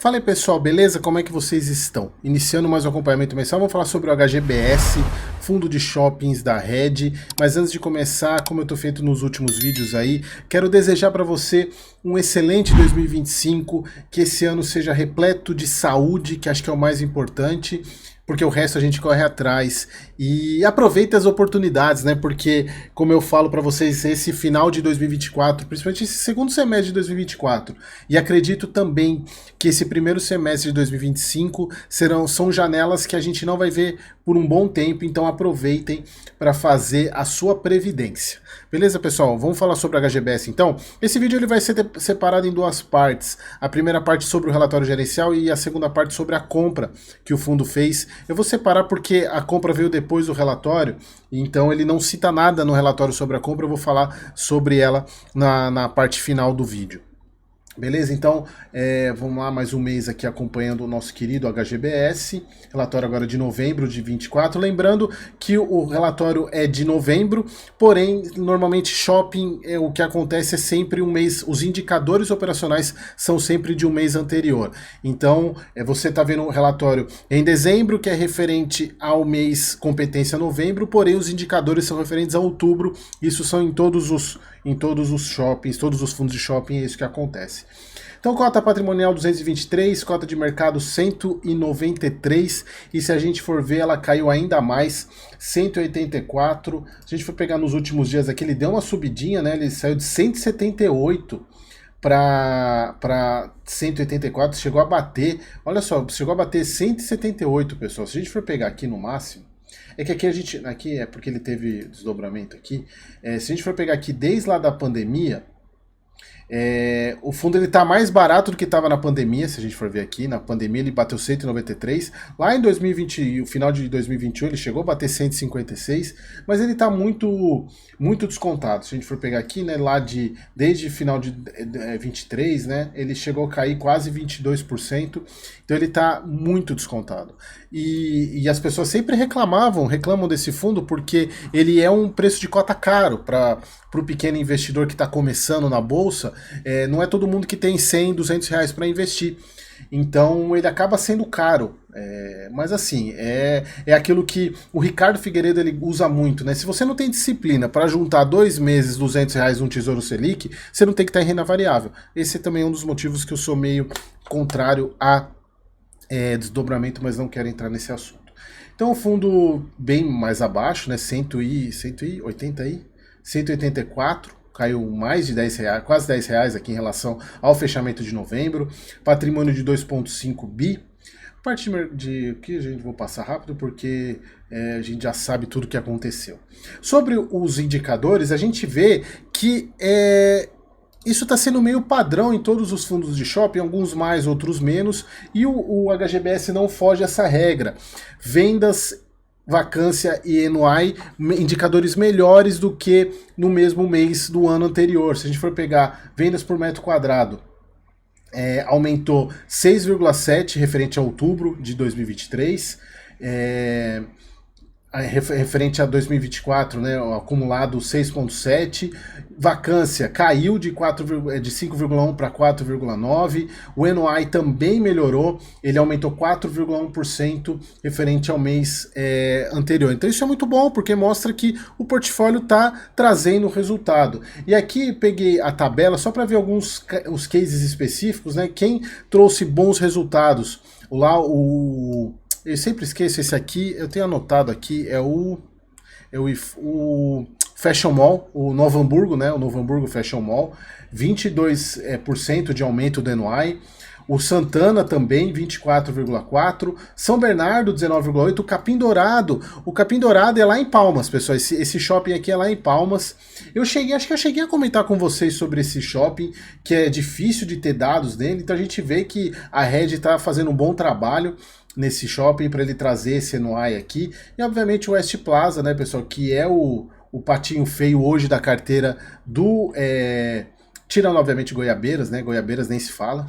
Fala aí pessoal, beleza? Como é que vocês estão? Iniciando mais um acompanhamento mensal, vamos falar sobre o HGBS, fundo de shoppings da Red. Mas antes de começar, como eu tô feito nos últimos vídeos aí, quero desejar para você um excelente 2025, que esse ano seja repleto de saúde, que acho que é o mais importante, porque o resto a gente corre atrás. E aproveita as oportunidades, né? Porque, como eu falo para vocês, esse final de 2024, principalmente esse segundo semestre de 2024, e acredito também que esse primeiro semestre de 2025 são janelas que a gente não vai ver por um bom tempo, então aproveitem para fazer a sua previdência. Beleza, pessoal? Vamos falar sobre a HGBS então? Esse vídeo ele vai ser separado em duas partes. A primeira parte sobre o relatório gerencial e a segunda parte sobre a compra que o fundo fez. Eu vou separar porque a compra veio depois do relatório, então ele não cita nada no relatório sobre a compra, eu vou falar sobre ela na parte final do vídeo. Beleza? Então, vamos lá, mais um mês aqui acompanhando o nosso querido HGBS, relatório agora de novembro de 24, lembrando que o relatório é de novembro, porém, normalmente shopping, o que acontece é sempre um mês, os indicadores operacionais são sempre de um mês anterior. Então, você está vendo o relatório em dezembro, que é referente ao mês competência novembro, porém os indicadores são referentes a outubro, isso são em todos os shoppings, todos os fundos de shopping, é isso que acontece. Então, cota patrimonial 223, cota de mercado 193, e se a gente for ver, ela caiu ainda mais, 184. Se a gente for pegar nos últimos dias aqui, ele deu uma subidinha, né? Ele saiu de 178 para 184, chegou a bater, olha só, chegou a bater 178, pessoal. Se a gente for pegar aqui no máximo, é que aqui é porque ele teve desdobramento aqui. Se a gente for pegar aqui desde lá da pandemia, o fundo ele tá mais barato do que estava na pandemia, se a gente for ver aqui. Na pandemia ele bateu 193. Lá em 2020, o final de 2021, ele chegou a bater 156, mas ele tá muito descontado. Se a gente for pegar aqui, né, desde final de 23, né, ele chegou a cair quase 22%. Então ele tá muito descontado. E as pessoas sempre reclamam desse fundo porque ele é um preço de cota caro para o pequeno investidor que está começando na bolsa. Não é todo mundo que tem 100, 200 reais para investir. Então ele acaba sendo caro. Mas assim, é aquilo que o Ricardo Figueiredo ele usa muito, né? Se você não tem disciplina para juntar 2 meses 200 reais num Tesouro Selic, você não tem que estar em renda variável. Esse também é um dos motivos que eu sou meio contrário a desdobramento, mas não quero entrar nesse assunto. Então o fundo bem mais abaixo, né? 184, caiu mais de 10 reais, quase 10 reais aqui em relação ao fechamento de novembro. Patrimônio de 2,5 bi. Parte de que a gente vou passar rápido porque a gente já sabe tudo o que aconteceu. Sobre os indicadores, a gente vê que isso está sendo meio padrão em todos os fundos de shopping, alguns mais, outros menos, e o HGBS não foge a essa regra. Vendas, vacância e NOI, indicadores melhores do que no mesmo mês do ano anterior. Se a gente for pegar vendas por metro quadrado, aumentou 6,7 referente a outubro de 2023, referente a 2024, né, o acumulado 6,7, vacância caiu de 5,1 para 4,9, o NOI também melhorou, ele aumentou 4,1% referente ao mês anterior. Então isso é muito bom, porque mostra que o portfólio está trazendo resultado. E aqui peguei a tabela só para ver os cases específicos, né, quem trouxe bons resultados. Eu sempre esqueço esse aqui, eu tenho anotado aqui, o Fashion Mall, o Novo Hamburgo, né? O Novo Hamburgo Fashion Mall, 22% de aumento do NOI. O Santana também, 24,4%. São Bernardo, 19,8%. O Capim Dourado é lá em Palmas, pessoal. Esse shopping aqui é lá em Palmas. Acho que eu cheguei a comentar com vocês sobre esse shopping, que é difícil de ter dados dele. Então a gente vê que a Red está fazendo um bom trabalho nesse shopping para ele trazer esse NOI aqui. E obviamente o West Plaza, né, pessoal, que é o patinho feio hoje da carteira do... tirando, obviamente, Goiabeiras, né? Goiabeiras nem se fala.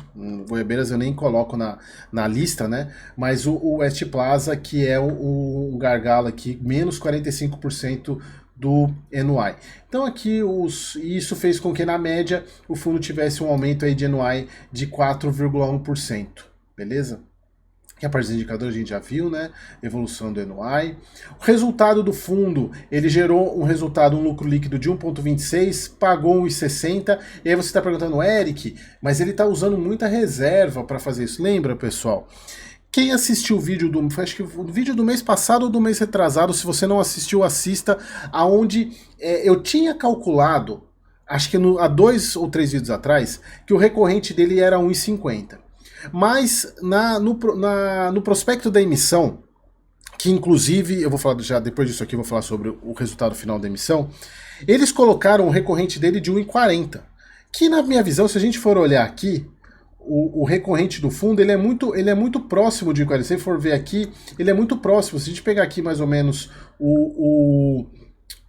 Goiabeiras eu nem coloco na lista, né? Mas o West Plaza, que é o gargalo aqui, menos 45% do NOI. Então aqui isso fez com que, na média, o fundo tivesse um aumento aí de NOI de 4,1%. beleza? Que a parte dos indicadores a gente já viu, né? Evolução do NY. O resultado do fundo, ele gerou um lucro líquido de 1,26, pagou 1,60. E aí você está perguntando, Eric, mas ele está usando muita reserva para fazer isso. Lembra, pessoal? Quem assistiu o vídeo acho que o vídeo do mês passado ou do mês retrasado, se você não assistiu, assista, aonde eu tinha calculado, acho que há 2 ou 3 vídeos atrás, que o recorrente dele era 1,50. Mas no prospecto da emissão, que inclusive, eu vou falar já depois disso aqui, eu vou falar sobre o resultado final da emissão, eles colocaram o recorrente dele de 1,40. Que na minha visão, se a gente for olhar aqui, o recorrente do fundo ele é muito próximo de 1,40. Se você for ver aqui, ele é muito próximo. Se a gente pegar aqui mais ou menos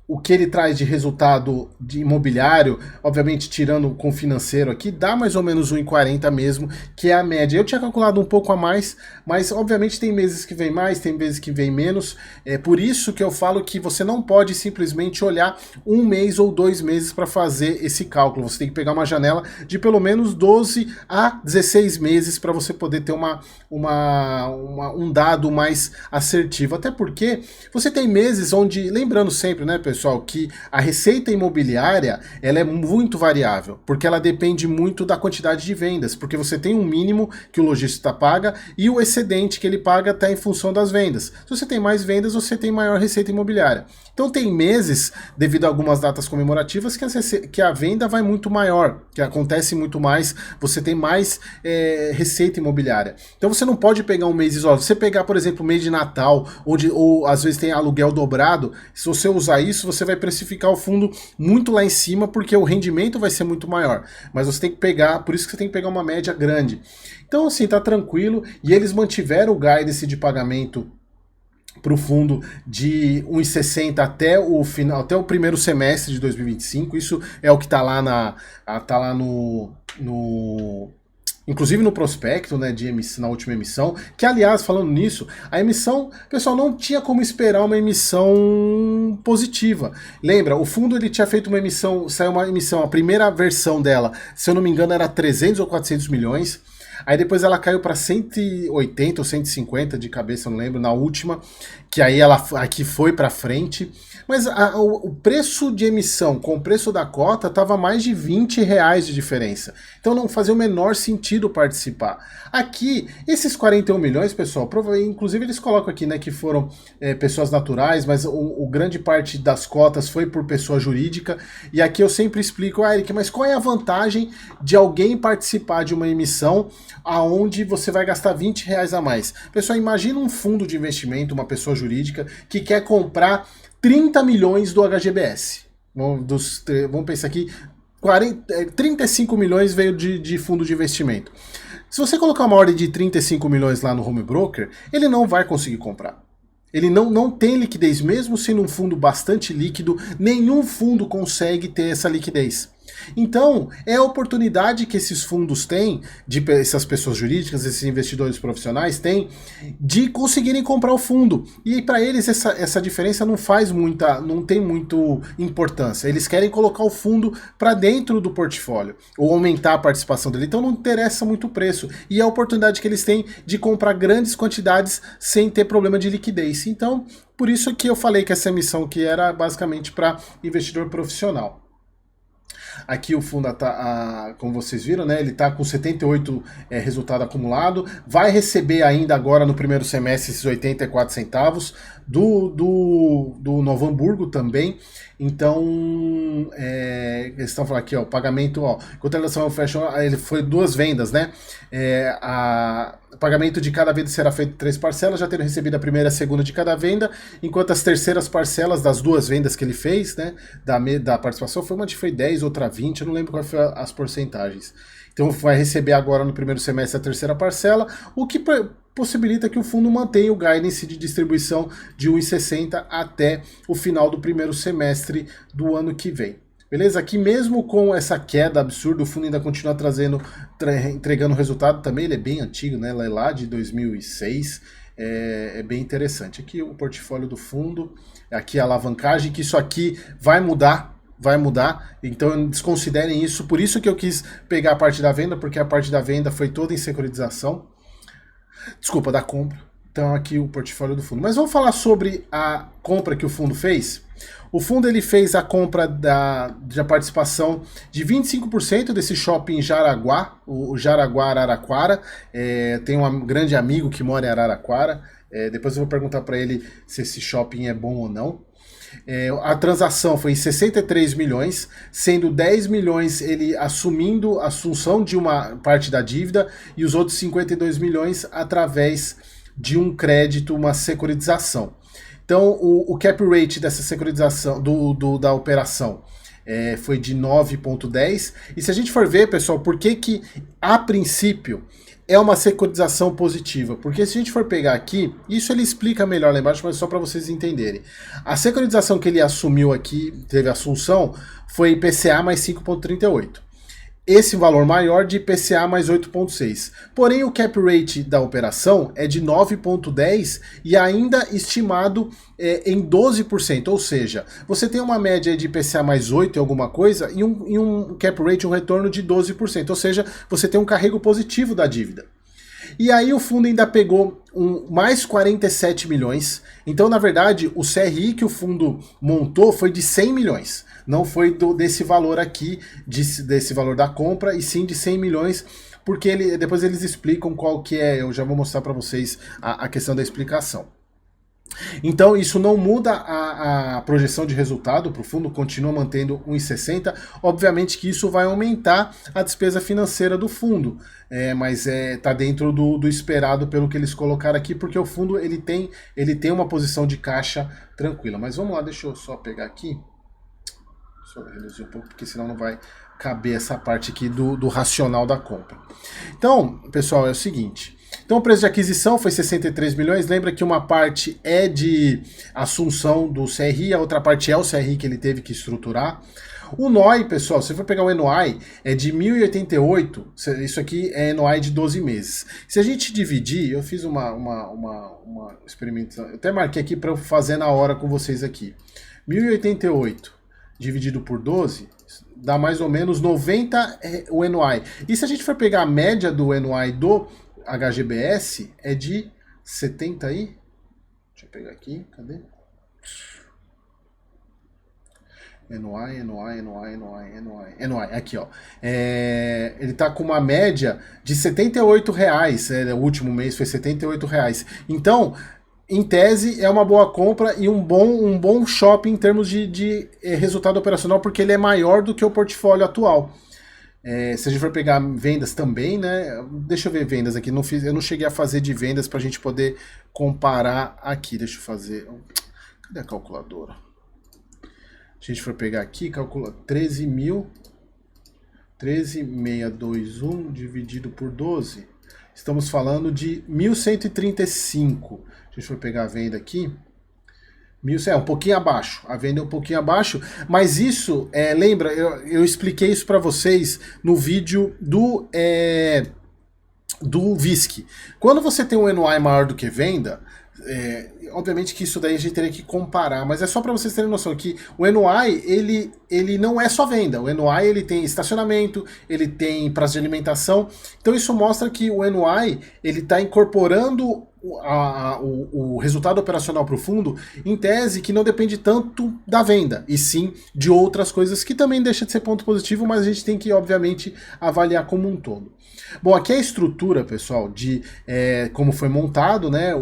o que ele traz de resultado de imobiliário, obviamente tirando com o financeiro aqui, dá mais ou menos 1,40 mesmo, que é a média. Eu tinha calculado um pouco a mais, mas obviamente tem meses que vem mais, tem meses que vem menos. É por isso que eu falo que você não pode simplesmente olhar 1 mês ou 2 meses para fazer esse cálculo. Você tem que pegar uma janela de pelo menos 12 a 16 meses para você poder ter um dado mais assertivo. Até porque você tem meses onde, lembrando sempre, né, pessoal, que a receita imobiliária ela é muito variável, porque ela depende muito da quantidade de vendas, porque você tem um mínimo que o lojista paga e o excedente que ele paga está em função das vendas. Se você tem mais vendas, você tem maior receita imobiliária. Então tem meses, devido a algumas datas comemorativas, que a venda vai muito maior, que acontece muito mais, você tem mais receita imobiliária. Então você não pode pegar um mês isolado. Se você pegar, por exemplo, o mês de Natal, ou às vezes tem aluguel dobrado, se você usar isso, você vai precificar o fundo muito lá em cima, porque o rendimento vai ser muito maior. Mas você tem que pegar, por isso que você tem que pegar uma média grande. Então, assim, tá tranquilo. E eles mantiveram o guidance de pagamento para o fundo de 1,60 até o final, até o primeiro semestre de 2025. Isso é o que está lá inclusive no prospecto, né, na última emissão, que aliás, falando nisso, a emissão, pessoal, não tinha como esperar uma emissão positiva. Lembra, o fundo ele tinha feito uma emissão, saiu uma emissão, a primeira versão dela, se eu não me engano, era 300 ou 400 milhões. Aí depois ela caiu para 180 ou 150 de cabeça, não lembro, na última, que aí ela aqui foi para frente. Mas o preço de emissão com o preço da cota estava mais de R$20 de diferença. Então não fazia o menor sentido participar. Aqui, esses 41 milhões, pessoal, inclusive eles colocam aqui, né, que foram pessoas naturais, mas o grande parte das cotas foi por pessoa jurídica. E aqui eu sempre explico, Eric, mas qual é a vantagem de alguém participar de uma emissão aonde você vai gastar R$20 a mais? Pessoal, imagina um fundo de investimento, uma pessoa jurídica, que quer comprar 30 milhões do HGBS. Vamos pensar aqui, 35 milhões veio de fundo de investimento. Se você colocar uma ordem de 35 milhões lá no home broker, ele não vai conseguir comprar. Ele não tem liquidez, mesmo sendo um fundo bastante líquido, nenhum fundo consegue ter essa liquidez. Então, é a oportunidade que esses fundos têm, essas pessoas jurídicas, esses investidores profissionais têm, de conseguirem comprar o fundo. E para eles essa diferença não tem muito importância. Eles querem colocar o fundo para dentro do portfólio, ou aumentar a participação dele. Então não interessa muito o preço. E é a oportunidade que eles têm de comprar grandes quantidades sem ter problema de liquidez. Então, por isso que eu falei que essa emissão aqui era basicamente para investidor profissional. Aqui o fundo, como vocês viram, né, ele está com 78 resultado acumulado, vai receber ainda agora no primeiro semestre esses 84 centavos do Novo Hamburgo também. Então, eles estão falando aqui, ó, o pagamento, ó, contratação fashion, ele foi 2 vendas, né? O pagamento de cada venda será feito em 3 parcelas, já tendo recebido a primeira e a segunda de cada venda, enquanto as terceiras parcelas das 2 vendas que ele fez, né, da participação, foi uma que foi 10, outra 20, eu não lembro qual foi as porcentagens. Então vai receber agora no primeiro semestre a terceira parcela, o que possibilita que o fundo mantenha o guidance de distribuição de 1,60 até o final do primeiro semestre do ano que vem. Beleza? Aqui mesmo com essa queda absurda, o fundo ainda continua entregando resultado também, ele é bem antigo, né? Ele é lá de 2006, é bem interessante. Aqui o portfólio do fundo, aqui a alavancagem, que isso aqui vai mudar, então desconsiderem isso, por isso que eu quis pegar a parte da venda, porque a parte da venda foi toda em securitização. Desculpa, da compra. Então aqui o portfólio do fundo. Mas vamos falar sobre a compra que o fundo fez. O fundo ele fez a compra da participação de 25% desse shopping Jaraguá, o Jaraguá Araraquara. Tem um grande amigo que mora em Araraquara. Depois eu vou perguntar para ele se esse shopping é bom ou não. A transação foi em 63 milhões, sendo 10 milhões ele assumindo a assunção de uma parte da dívida e os outros 52 milhões através de um crédito, uma securitização. Então, o cap rate dessa securitização, da operação, foi de 9,10. E se a gente for ver, pessoal, por que a princípio é uma securitização positiva? Porque se a gente for pegar aqui, isso ele explica melhor lá embaixo, mas só para vocês entenderem. A securitização que ele assumiu aqui, teve assunção, foi IPCA mais 5,38. Esse valor maior de IPCA mais 8,6. Porém, o cap rate da operação é de 9,10 e ainda estimado em 12%. Ou seja, você tem uma média de IPCA mais 8 e alguma coisa e um cap rate, um retorno de 12%. Ou seja, você tem um carrego positivo da dívida. E aí o fundo ainda pegou mais 47 milhões. Então, na verdade, o CRI que o fundo montou foi de 100 milhões. Não foi desse valor aqui, desse valor da compra, e sim de 100 milhões, porque depois eles explicam qual que é, eu já vou mostrar para vocês a questão da explicação. Então isso não muda a projeção de resultado para o fundo, continua mantendo 1,60. Obviamente que isso vai aumentar a despesa financeira do fundo, mas está dentro do esperado pelo que eles colocaram aqui, porque o fundo ele tem uma posição de caixa tranquila. Mas vamos lá, deixa eu só pegar aqui. Deixa eu reduzir um pouco, porque senão não vai caber essa parte aqui do racional da compra. Então, pessoal, é o seguinte. Então o preço de aquisição foi 63 milhões. Lembra que uma parte é de assunção do CRI, a outra parte é o CRI que ele teve que estruturar. O NOI, pessoal, se for pegar o NOI, é de 1.088, isso aqui é NOI de 12 meses. Se a gente dividir, eu fiz uma experimentação, eu até marquei aqui para eu fazer na hora com vocês aqui. 1.088 dividido por 12, dá mais ou menos 90 o NOI. E se a gente for pegar a média do NOI do HGBS, é de 70 aí? Deixa eu pegar aqui, cadê? NOI, aqui ó. Ele tá com uma média de R$78, o último mês foi R$78. Então, em tese, é uma boa compra e um bom shopping em termos de resultado operacional, porque ele é maior do que o portfólio atual. Se a gente for pegar vendas também, né? Deixa eu ver vendas aqui. Eu não cheguei a fazer de vendas para a gente poder comparar aqui. Deixa eu fazer. Cadê a calculadora? Se a gente for pegar aqui, calcula 13.621 dividido por 12. Estamos falando de 1.135. Se a gente for pegar a venda aqui, um pouquinho abaixo. A venda é um pouquinho abaixo, mas isso, lembra, eu expliquei isso para vocês no vídeo do VISC. Quando você tem um NOI maior do que venda, obviamente que isso daí a gente teria que comparar, mas é só para vocês terem noção que o NOI, ele não é só venda. O NOI, ele tem estacionamento, ele tem prazo de alimentação. Então isso mostra que o NOI, ele está incorporando o resultado operacional para o fundo, em tese que não depende tanto da venda, e sim de outras coisas que também deixa de ser ponto positivo, mas a gente tem que, obviamente, avaliar como um todo. Bom, aqui é a estrutura, pessoal, de como foi montado, né?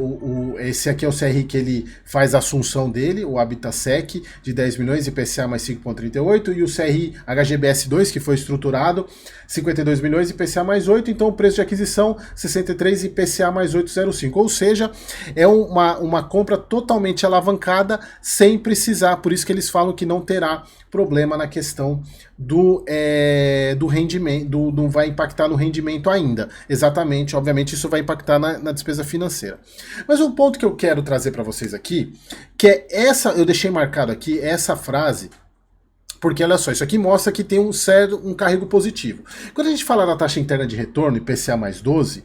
Esse aqui é o CRI que ele faz a assunção dele, o Habitasec, de 10 milhões, IPCA mais 5,38, e o CRI HGBS 2, que foi estruturado, 52 milhões, IPCA mais 8, então o preço de aquisição, 63, IPCA mais 8,05, ou seja, é uma compra totalmente alavancada, sem precisar, por isso que eles falam que não terá problema na questão do rendimento, não vai impactar no rendimento ainda. Exatamente, obviamente isso vai impactar na despesa financeira. Mas um ponto que eu quero trazer para vocês aqui, que é eu deixei marcado aqui, essa frase, porque olha só, isso aqui mostra que tem um carrego positivo. Quando a gente fala da taxa interna de retorno, IPCA mais 12,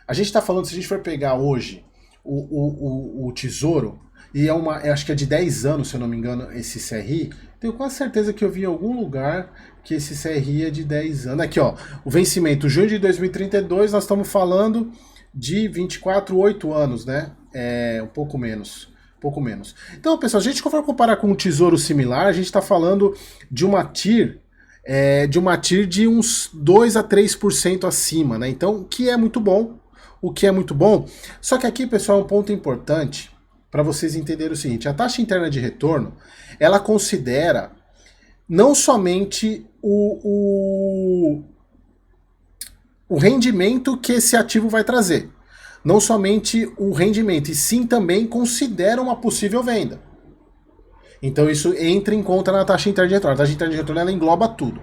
a gente está falando, se a gente for pegar hoje o Tesouro, e acho que é de 10 anos, se eu não me engano, esse CRI, tenho quase certeza que eu vi em algum lugar que esse CRI é de 10 anos. Aqui, ó, o vencimento, junho de 2032, nós estamos falando de 24, 8 anos, né? Um pouco menos. Pouco menos. Então, pessoal, a gente for comparar com um tesouro similar, a gente está falando de uma TIR, de uns 2 a 3% acima, né? Então, o que é muito bom. O que é muito bom. Só que aqui, pessoal, um ponto importante para vocês entenderem o seguinte: a taxa interna de retorno, ela considera não somente o rendimento que esse ativo vai trazer. Não somente o rendimento, e sim também considera uma possível venda. Então isso entra em conta na taxa interna de retorno. A taxa interna de retorno ela engloba tudo,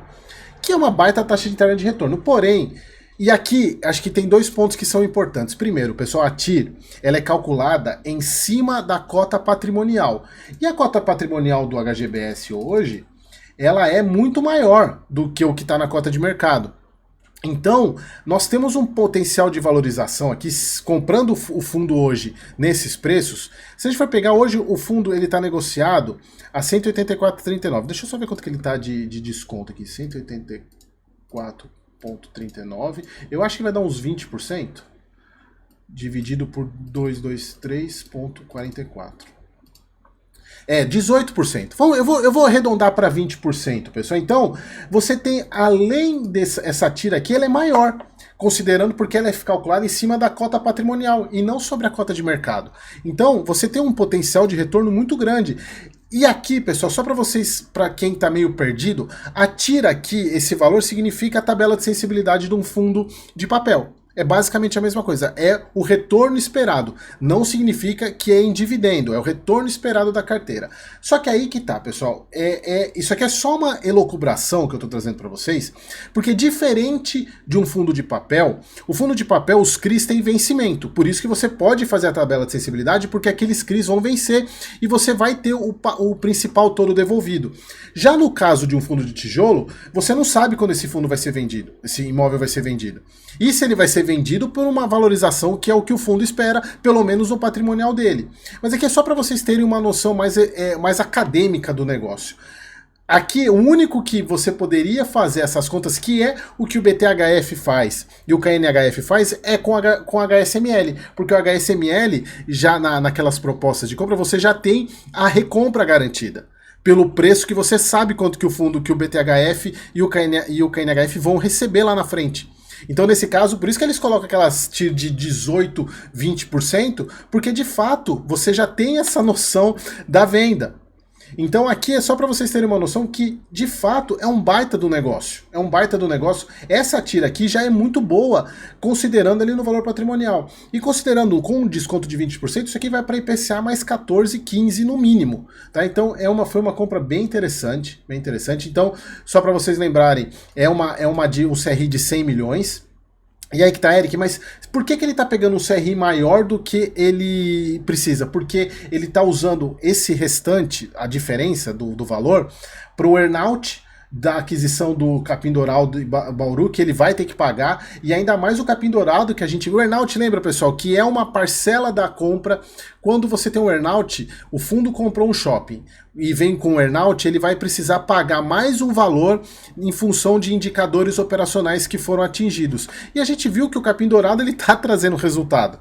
que é uma baita taxa interna de retorno. Porém, e aqui acho que tem dois pontos que são importantes. Primeiro, pessoal, a TIR ela é calculada em cima da cota patrimonial. E a cota patrimonial do HGBS hoje, ela é muito maior do que o que está na cota de mercado. Então, nós temos um potencial de valorização aqui, comprando o fundo hoje nesses preços. Se a gente for pegar hoje, o fundo ele está negociado a 184,39. Deixa eu só ver quanto que ele está de desconto aqui. 184,39. Eu acho que vai dar uns 20%. Dividido por 223,44. 18%. Eu vou arredondar para 20%, pessoal. Então, você tem, além dessa tira aqui, ela é maior, considerando porque ela é calculada em cima da cota patrimonial e não sobre a cota de mercado. Então, você tem um potencial de retorno muito grande. E aqui, pessoal, só para vocês, para quem está meio perdido, a tira aqui, esse valor significa a tabela de sensibilidade de um fundo de papel. É basicamente a mesma coisa, é o retorno esperado. Não significa que é em dividendo, é o retorno esperado da carteira. Só que aí que tá, pessoal, isso aqui é só uma elucubração que eu tô trazendo para vocês, porque diferente de um fundo de papel, o fundo de papel, os CRIs têm vencimento, por isso que você pode fazer a tabela de sensibilidade, porque aqueles CRIs vão vencer e você vai ter o principal todo devolvido. Já no caso de um fundo de tijolo, você não sabe quando esse fundo vai ser vendido, esse imóvel vai ser vendido. E se ele vai ser vendido por uma valorização que é o que o fundo espera, pelo menos no patrimonial dele. Mas aqui é só para vocês terem uma noção mais acadêmica do negócio. Aqui, o único que você poderia fazer essas contas, que é o que o BTHF faz e o KNHF faz, é com HSML. Porque o HSML, já naquelas propostas de compra, você já tem a recompra garantida. Pelo preço que você sabe quanto que o fundo, que o BTHF e o KNHF vão receber lá na frente. Então, nesse caso, por isso que eles colocam aquelas TIR de 18%, 20%, porque de fato você já tem essa noção da venda. Então aqui é só para vocês terem uma noção que, de fato, é um baita do negócio. É um baita do negócio. Essa tira aqui já é muito boa, considerando ali no valor patrimonial. E considerando com um desconto de 20%, isso aqui vai para IPCA mais 14, 15 no mínimo. Tá? Então foi uma compra bem interessante. Bem interessante. Então, só para vocês lembrarem, um CRI de 100 milhões. E aí que tá, Eric, mas por que ele tá pegando um CRI maior do que ele precisa? Porque ele tá usando esse restante, a diferença do valor, para o earnout da aquisição do Capim Dourado e Bauru, que ele vai ter que pagar, e ainda mais o Capim Dourado, que a gente viu. O earnout, lembra, pessoal, que é uma parcela da compra. Quando você tem um earnout, o fundo comprou um shopping e vem com o earnout, ele vai precisar pagar mais um valor em função de indicadores operacionais que foram atingidos. E a gente viu que o Capim Dourado ele tá trazendo resultado.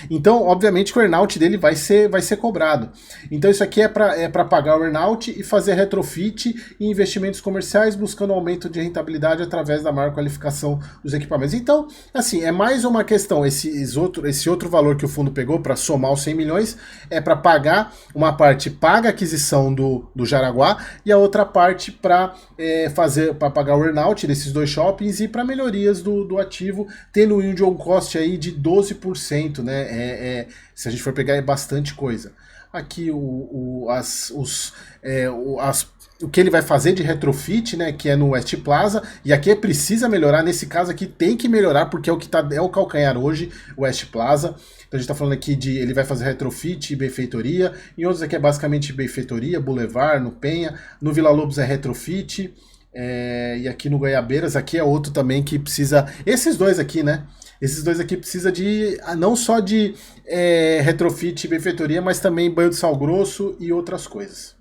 Então, obviamente, que o earnout dele vai ser cobrado. Então, isso aqui é para pagar o earnout e fazer retrofit e investimentos comerciais, buscando aumento de rentabilidade através da maior qualificação dos equipamentos. Então, assim, é mais uma questão. Esse outro valor que o fundo pegou para somar os 100 milhões é para pagar, uma parte paga a aquisição do Jaraguá e a outra parte para pagar o earnout desses dois shoppings e para melhorias do ativo, tendo um yield on cost aí de 12%, né? Se a gente for pegar, é bastante coisa. Aqui o que ele vai fazer de retrofit, né, que é no West Plaza, e aqui precisa melhorar. Nesse caso aqui tem que melhorar, porque é o calcanhar hoje, o West Plaza. Então a gente tá falando aqui ele vai fazer retrofit e benfeitoria, em outros aqui é basicamente benfeitoria, Boulevard, no Penha, no Vila Lobos é retrofit, e aqui no Goiabeiras, aqui é outro também que precisa, esses dois aqui, né, esses dois aqui precisa não só de retrofit e benfeitoria, mas também banho de sal grosso e outras coisas.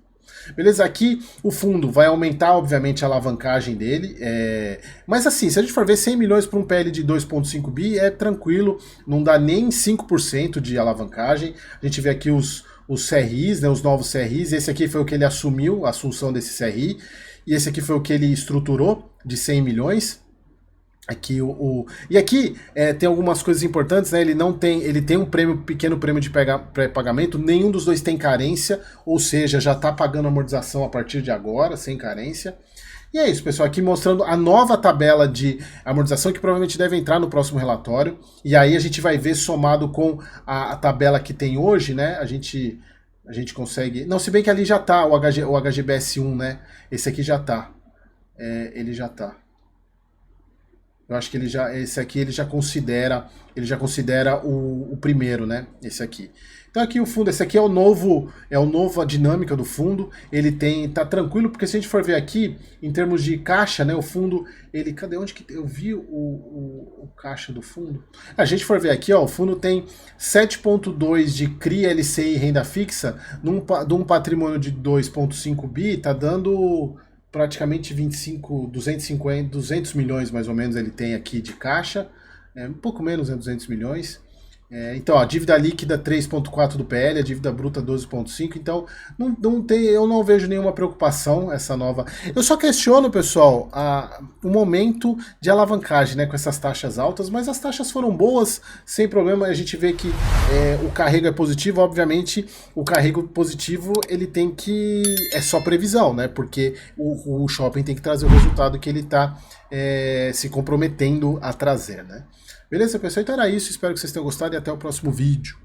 Beleza? Aqui o fundo vai aumentar, obviamente, a alavancagem dele. Mas assim, se a gente for ver 100 milhões para um PL de 2,5 bi, é tranquilo, não dá nem 5% de alavancagem. A gente vê aqui os CRIs, né, os novos CRIs. Esse aqui foi o que ele assumiu, a assunção desse CRI. E esse aqui foi o que ele estruturou, de 100 milhões. Aqui E aqui tem algumas coisas importantes, né? Ele tem um pequeno prêmio de pré-pagamento, nenhum dos dois tem carência, ou seja, já está pagando amortização a partir de agora, sem carência. E é isso, pessoal, aqui mostrando a nova tabela de amortização que provavelmente deve entrar no próximo relatório. E aí a gente vai ver somado com a tabela que tem hoje, né? A gente consegue. Não, se bem que ali já está o HGBS1, né? Esse aqui já está. Ele já está. Eu acho que esse aqui ele já considera o primeiro, né? Esse aqui. Então aqui o fundo, esse aqui é o novo a dinâmica do fundo. Ele tá tranquilo, porque se a gente for ver aqui, em termos de caixa, né? O fundo, cadê onde que eu vi o caixa do fundo? A gente for ver aqui, ó, o fundo tem 7,2 de CRI, LCI e renda fixa, de um patrimônio de 2,5 bi, tá dando praticamente 200 milhões mais ou menos ele tem aqui de caixa, um pouco menos, né, 200 milhões. Então, a dívida líquida 3,4 do PL, a dívida bruta 12,5, então eu não vejo nenhuma preocupação essa nova. Eu só questiono, pessoal, o momento de alavancagem, né, com essas taxas altas, mas as taxas foram boas, sem problema. A gente vê que o carrego é positivo, obviamente o carrego positivo ele tem que... é só previsão, né, porque o shopping tem que trazer o resultado que ele está se comprometendo a trazer, né. Beleza, pessoal? Então era isso, espero que vocês tenham gostado e até o próximo vídeo.